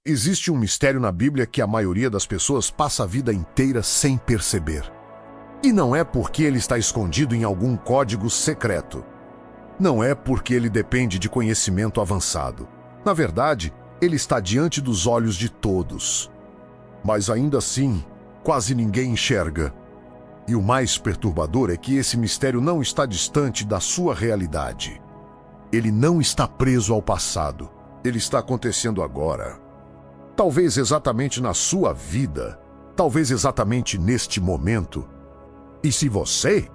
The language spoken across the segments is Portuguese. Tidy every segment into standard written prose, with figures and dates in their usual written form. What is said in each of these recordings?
Existe um mistério na Bíblia que a maioria das pessoas passa a vida inteira sem perceber. E não é porque ele está escondido em algum código secreto. Não é porque ele depende de conhecimento avançado. Na verdade, ele está diante dos olhos de todos. Mas ainda assim, quase ninguém enxerga. E o mais perturbador é que esse mistério não está distante da sua realidade. Ele não está preso ao passado. Ele está acontecendo agora. Talvez exatamente na sua vida. Talvez exatamente neste momento. E se você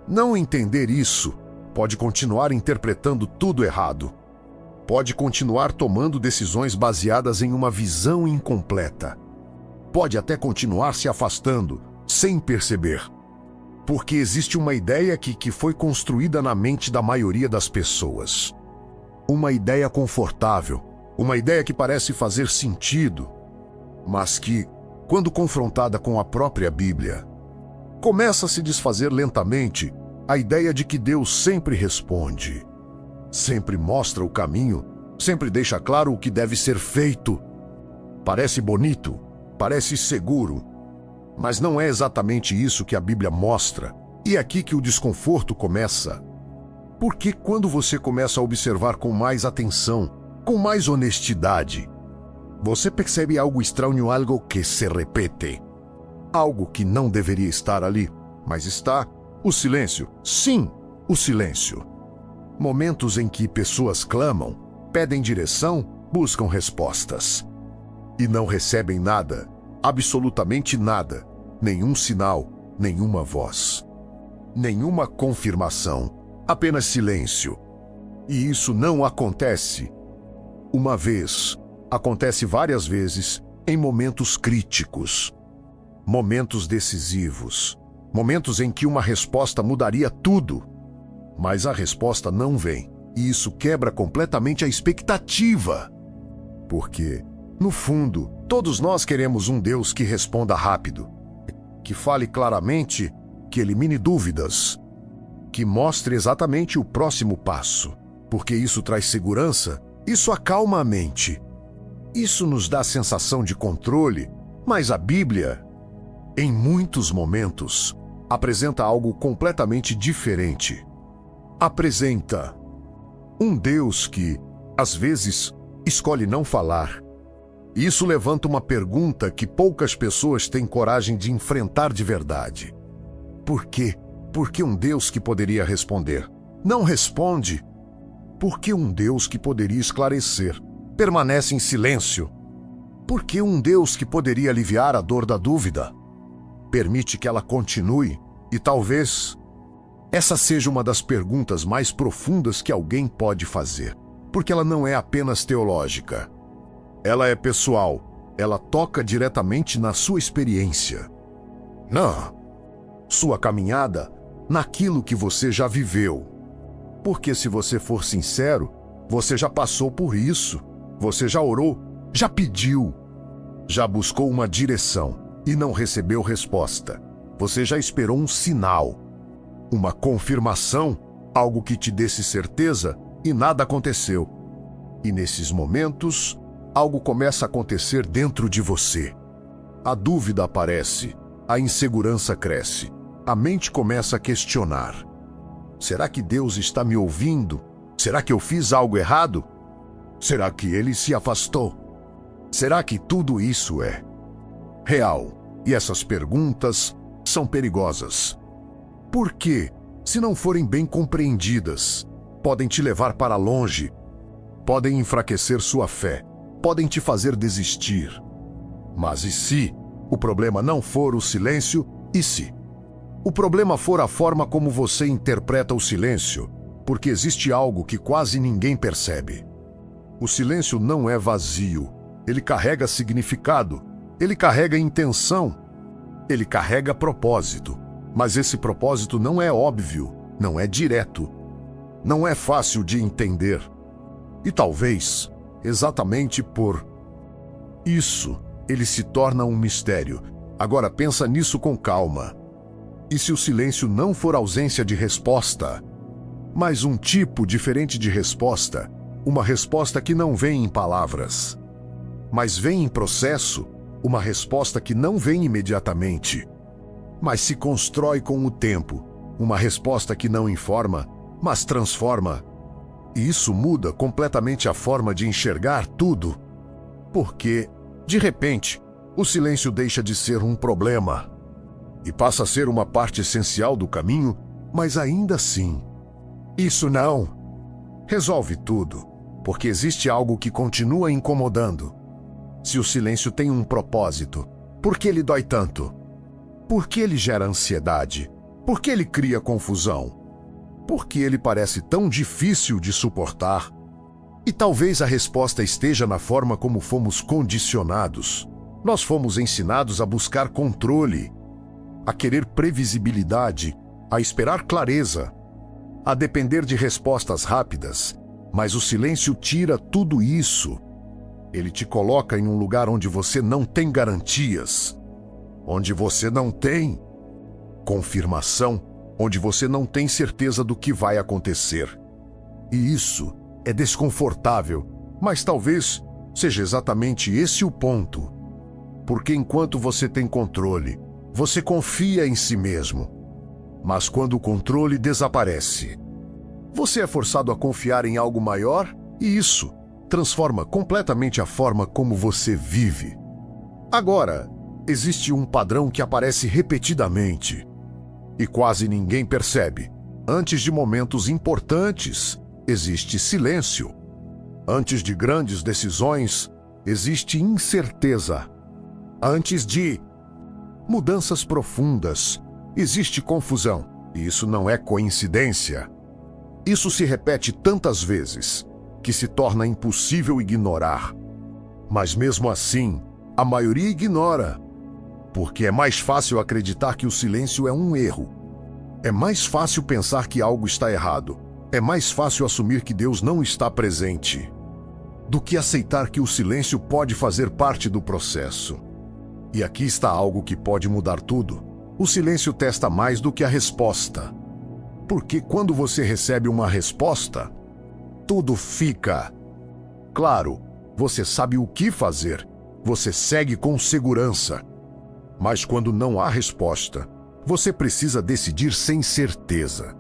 não entender isso, pode continuar interpretando tudo errado. Pode continuar tomando decisões baseadas em uma visão incompleta. Pode até continuar se afastando, sem perceber. Porque existe uma ideia que foi construída na mente da maioria das pessoas. Uma ideia confortável, uma ideia que parece fazer sentido, mas que, quando confrontada com a própria Bíblia, começa a se desfazer lentamente a ideia de que Deus sempre responde, sempre mostra o caminho, sempre deixa claro o que deve ser feito. Parece bonito, parece seguro, mas não é exatamente isso que a Bíblia mostra, e é aqui que o desconforto começa. Porque quando você começa a observar com mais atenção, com mais honestidade, você percebe algo estranho, algo que se repete. Algo que não deveria estar ali, mas está. O silêncio. Sim, o silêncio. Momentos em que pessoas clamam, pedem direção, buscam respostas. E não recebem nada, absolutamente nada, nenhum sinal, nenhuma voz. Nenhuma confirmação, apenas silêncio. E isso não acontece uma vez, acontece várias vezes em momentos críticos. Momentos decisivos, momentos em que uma resposta mudaria tudo. Mas a resposta não vem, e isso quebra completamente a expectativa. Porque, no fundo, todos nós queremos um Deus que responda rápido, que fale claramente, que elimine dúvidas, que mostre exatamente o próximo passo, porque isso traz segurança, isso acalma a mente. Isso nos dá a sensação de controle, mas a Bíblia, em muitos momentos, apresenta algo completamente diferente. Apresenta um Deus que, às vezes, escolhe não falar. Isso levanta uma pergunta que poucas pessoas têm coragem de enfrentar de verdade. Por quê? Por que um Deus que poderia responder não responde? Por que um Deus que poderia esclarecer permanece em silêncio? Por que um Deus que poderia aliviar a dor da dúvida permite que ela continue? E talvez essa seja uma das perguntas mais profundas que alguém pode fazer, porque ela não é apenas teológica. Ela é pessoal, ela toca diretamente na sua experiência, na sua caminhada, naquilo que você já viveu. Porque se você for sincero, você já passou por isso, você já orou, já pediu, já buscou uma direção e não recebeu resposta. Você já esperou um sinal, uma confirmação, algo que te desse certeza e nada aconteceu. E nesses momentos, algo começa a acontecer dentro de você. A dúvida aparece, a insegurança cresce, a mente começa a questionar. Será que Deus está me ouvindo? Será que eu fiz algo errado? Será que ele se afastou? Será que tudo isso é real? E essas perguntas são perigosas. Por quê? Se não forem bem compreendidas, podem te levar para longe, podem enfraquecer sua fé, podem te fazer desistir. Mas e se o problema não for o silêncio? E se o problema for a forma como você interpreta o silêncio? Porque existe algo que quase ninguém percebe. O silêncio não é vazio. Ele carrega significado. Ele carrega intenção. Ele carrega propósito. Mas esse propósito não é óbvio, não é direto. Não é fácil de entender. E talvez, exatamente por isso, ele se torna um mistério. Agora pensa nisso com calma. E se o silêncio não for ausência de resposta, mas um tipo diferente de resposta, uma resposta que não vem em palavras, mas vem em processo, uma resposta que não vem imediatamente, mas se constrói com o tempo, uma resposta que não informa, mas transforma. E isso muda completamente a forma de enxergar tudo, porque, de repente, o silêncio deixa de ser um problema e passa a ser uma parte essencial do caminho, mas ainda assim, isso não resolve tudo, porque existe algo que continua incomodando. Se o silêncio tem um propósito, por que ele dói tanto? Por que ele gera ansiedade? Por que ele cria confusão? Por que ele parece tão difícil de suportar? E talvez a resposta esteja na forma como fomos condicionados. Nós fomos ensinados a buscar controle, a querer previsibilidade, a esperar clareza, a depender de respostas rápidas. Mas o silêncio tira tudo isso. Ele te coloca em um lugar onde você não tem garantias, onde você não tem confirmação, onde você não tem certeza do que vai acontecer. E isso é desconfortável, mas talvez seja exatamente esse o ponto. Porque enquanto você tem controle, você confia em si mesmo. Mas quando o controle desaparece, você é forçado a confiar em algo maior e isso transforma completamente a forma como você vive. Agora, existe um padrão que aparece repetidamente e quase ninguém percebe. Antes de momentos importantes, existe silêncio. Antes de grandes decisões, existe incerteza. Antes de mudanças profundas, existe confusão. E isso não é coincidência. Isso se repete tantas vezes que se torna impossível ignorar. Mas mesmo assim, a maioria ignora, porque é mais fácil acreditar que o silêncio é um erro. É mais fácil pensar que algo está errado. É mais fácil assumir que Deus não está presente do que aceitar que o silêncio pode fazer parte do processo. E aqui está algo que pode mudar tudo. O silêncio testa mais do que a resposta. Porque quando você recebe uma resposta, tudo fica claro. Você sabe o que fazer. Você segue com segurança. Mas quando não há resposta, você precisa decidir sem certeza.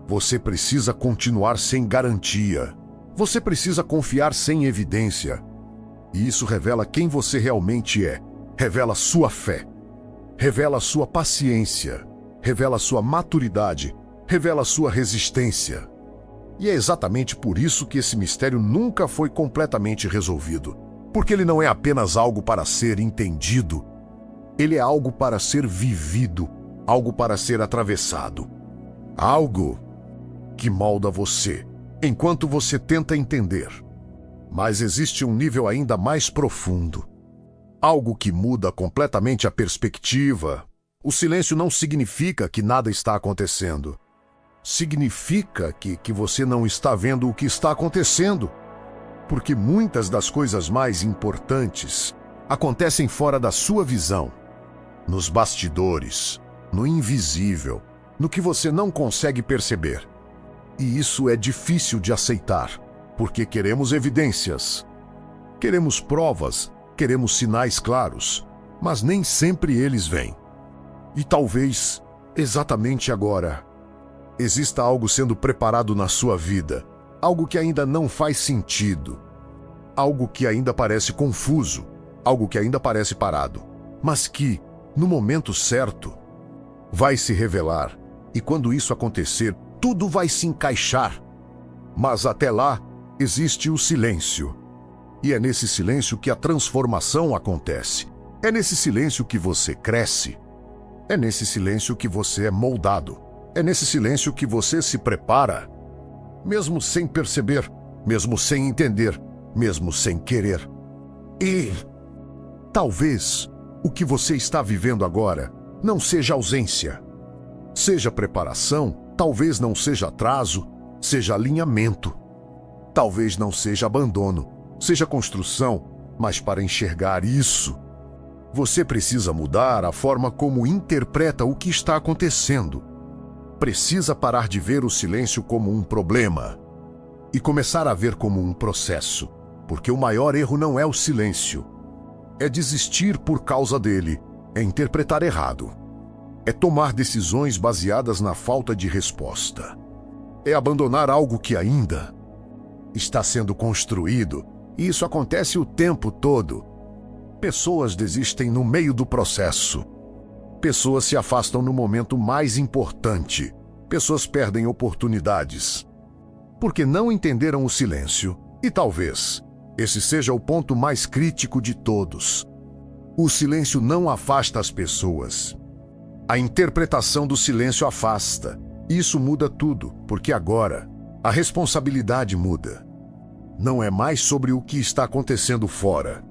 Você precisa continuar sem garantia. Você precisa confiar sem evidência. E isso revela quem você realmente é. Revela sua fé. Revela sua paciência. Revela sua maturidade. Revela sua resistência. E é exatamente por isso que esse mistério nunca foi completamente resolvido. Porque ele não é apenas algo para ser entendido. Ele é algo para ser vivido. Algo para ser atravessado. Algo que molda você, enquanto você tenta entender. Mas existe um nível ainda mais profundo. Algo que muda completamente a perspectiva. O silêncio não significa que nada está acontecendo. Significa que você não está vendo o que está acontecendo. Porque muitas das coisas mais importantes acontecem fora da sua visão. Nos bastidores, no invisível, no que você não consegue perceber. E isso é difícil de aceitar, porque queremos evidências. Queremos provas, queremos sinais claros, mas nem sempre eles vêm. E talvez, exatamente agora, exista algo sendo preparado na sua vida, algo que ainda não faz sentido, algo que ainda parece confuso, algo que ainda parece parado, mas que, no momento certo, vai se revelar, e quando isso acontecer, tudo vai se encaixar. Mas até lá, existe o silêncio. E é nesse silêncio que a transformação acontece. É nesse silêncio que você cresce. É nesse silêncio que você é moldado. É nesse silêncio que você se prepara. Mesmo sem perceber, mesmo sem entender, mesmo sem querer. E talvez o que você está vivendo agora não seja ausência. Seja preparação, talvez não seja atraso, seja alinhamento. Talvez não seja abandono, seja construção, mas para enxergar isso, você precisa mudar a forma como interpreta o que está acontecendo. Precisa parar de ver o silêncio como um problema e começar a ver como um processo. Porque o maior erro não é o silêncio. É desistir por causa dele, é interpretar errado. É tomar decisões baseadas na falta de resposta. É abandonar algo que ainda está sendo construído, e isso acontece o tempo todo. Pessoas desistem no meio do processo. Pessoas se afastam no momento mais importante. Pessoas perdem oportunidades porque não entenderam o silêncio. E talvez esse seja o ponto mais crítico de todos. O silêncio não afasta as pessoas. A interpretação do silêncio afasta. Isso muda tudo, porque agora a responsabilidade muda. Não é mais sobre o que está acontecendo fora.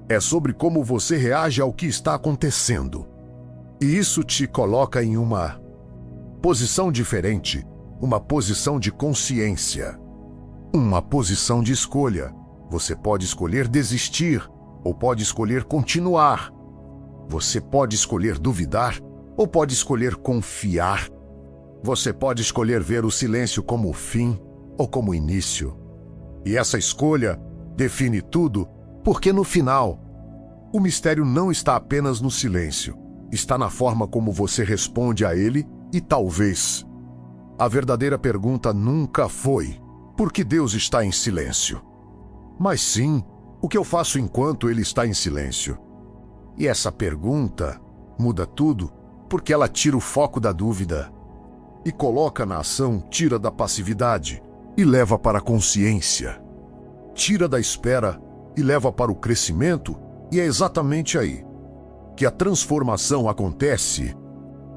É sobre como você reage ao que está acontecendo. E isso te coloca em uma posição diferente, uma posição de consciência, uma posição de escolha. Você pode escolher desistir ou pode escolher continuar. Você pode escolher duvidar ou pode escolher confiar. Você pode escolher ver o silêncio como fim ou como início. E essa escolha define tudo, porque no final, o mistério não está apenas no silêncio, está na forma como você responde a ele. E talvez a verdadeira pergunta nunca foi: por que Deus está em silêncio? Mas sim, o que eu faço enquanto ele está em silêncio? E essa pergunta muda tudo, porque ela tira o foco da dúvida e coloca na ação, tira da passividade e leva para a consciência. Tira da espera e leva para o crescimento, e é exatamente aí que a transformação acontece.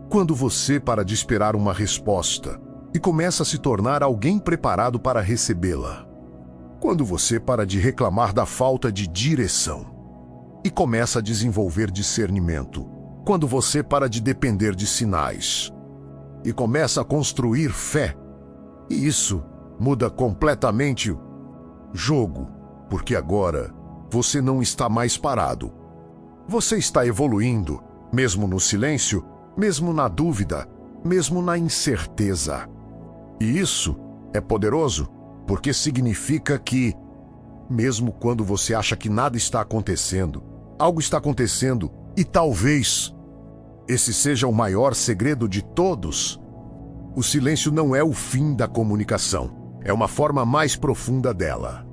Quando você para de esperar uma resposta e começa a se tornar alguém preparado para recebê-la. Quando você para de reclamar da falta de direção e começa a desenvolver discernimento. Quando você para de depender de sinais e começa a construir fé. E isso muda completamente o jogo, porque agora você não está mais parado. Você está evoluindo, mesmo no silêncio, mesmo na dúvida, mesmo na incerteza. E isso é poderoso, porque significa que, mesmo quando você acha que nada está acontecendo, algo está acontecendo, e talvez esse seja o maior segredo de todos. O silêncio não é o fim da comunicação, é uma forma mais profunda dela.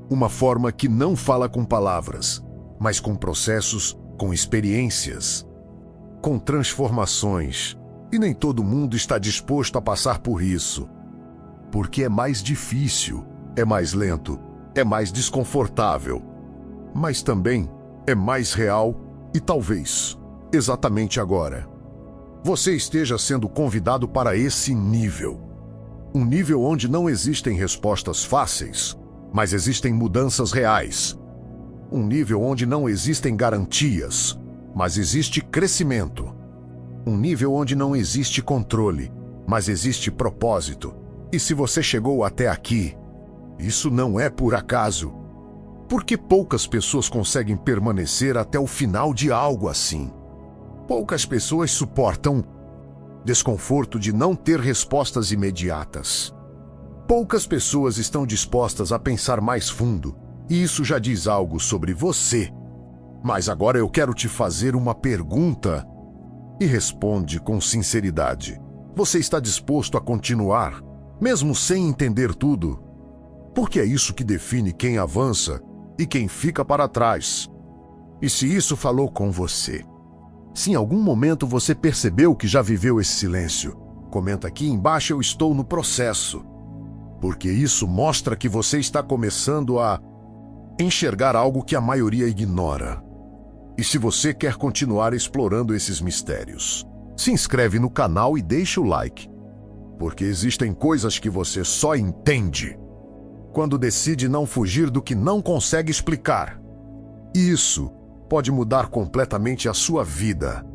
Uma forma que não fala com palavras, mas com processos, com experiências, com transformações. E nem todo mundo está disposto a passar por isso. Porque é mais difícil, é mais lento, é mais desconfortável. Mas também é mais real e talvez, exatamente agora, você esteja sendo convidado para esse nível. Um nível onde não existem respostas fáceis, mas existem mudanças reais. Um nível onde não existem garantias, mas existe crescimento. Um nível onde não existe controle, mas existe propósito. E se você chegou até aqui, isso não é por acaso. Porque poucas pessoas conseguem permanecer até o final de algo assim. Poucas pessoas suportam desconforto de não ter respostas imediatas. Poucas pessoas estão dispostas a pensar mais fundo, e isso já diz algo sobre você. Mas agora eu quero te fazer uma pergunta e responde com sinceridade. Você está disposto a continuar, mesmo sem entender tudo? Porque é isso que define quem avança e quem fica para trás. E se isso falou com você? Se em algum momento você percebeu que já viveu esse silêncio, comenta aqui embaixo: eu estou no processo. Porque isso mostra que você está começando a enxergar algo que a maioria ignora. E se você quer continuar explorando esses mistérios, se inscreve no canal e deixa o like. Porque existem coisas que você só entende quando decide não fugir do que não consegue explicar. E isso pode mudar completamente a sua vida.